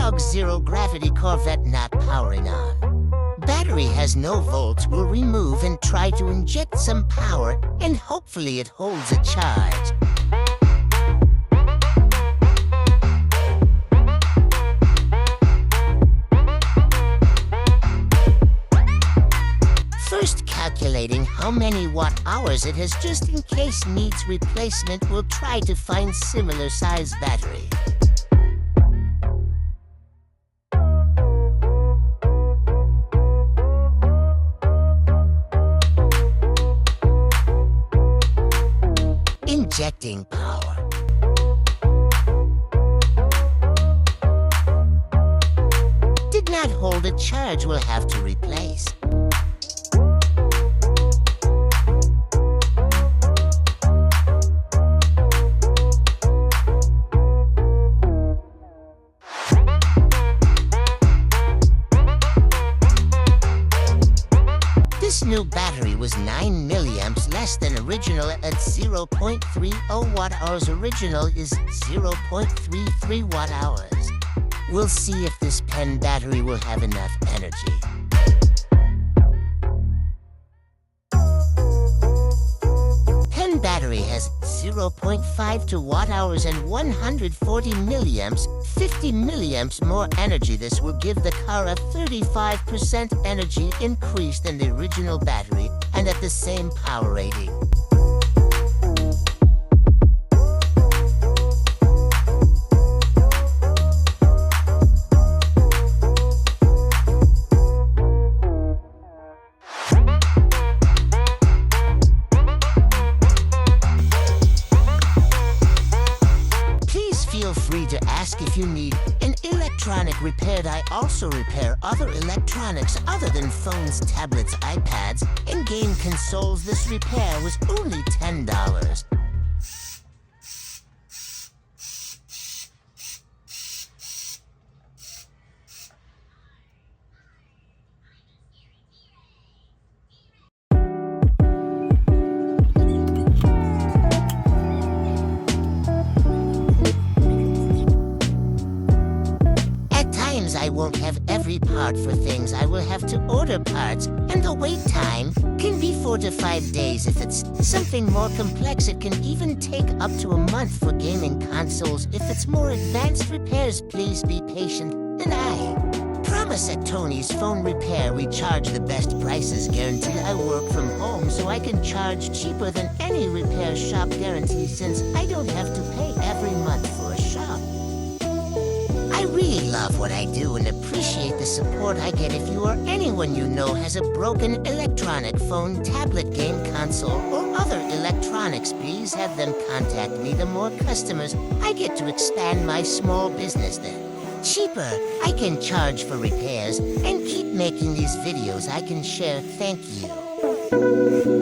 Dog Zero gravity Corvette not powering on. Battery has no volts, will remove and try to inject some power, and hopefully it holds a charge. First calculating how many watt-hours it has just in case needs replacement, we'll try to find similar size battery. Injecting power. Did not hold a charge, we'll have to replace. This new battery was 9 milliamps less than original at 0.30 watt-hours. Original is 0.33 watt-hours. We'll see if this pen battery will have enough energy. Pen battery has 0.52 watt-hours and 140 milliamps, 50 milliamps more energy. This will give the car a 35% energy increase than the original battery and at the same power rating. Feel free to ask if you need an electronic repaired. I also repair other electronics other than phones, tablets, iPads, and game consoles. This repair was only $10. I won't have every part for things. I will have to order parts, and the wait time can be 4 to 5 days. If it's something more complex, it can even take up to a month for gaming consoles. If it's more advanced repairs, please be patient. And I promise at Tony's Phone Repair we charge the best prices. Guarantee I work from home, so I can charge cheaper than any repair shop. Guarantee, since I don't have to pay every month for a shop. I really love what I do and appreciate the support I get. If you or anyone you know has a broken electronic phone, tablet, game console, or other electronics, please have them contact me. The more customers I get to expand my small business, the cheaper I can charge for repairs and keep making these videos I can share. Thank you.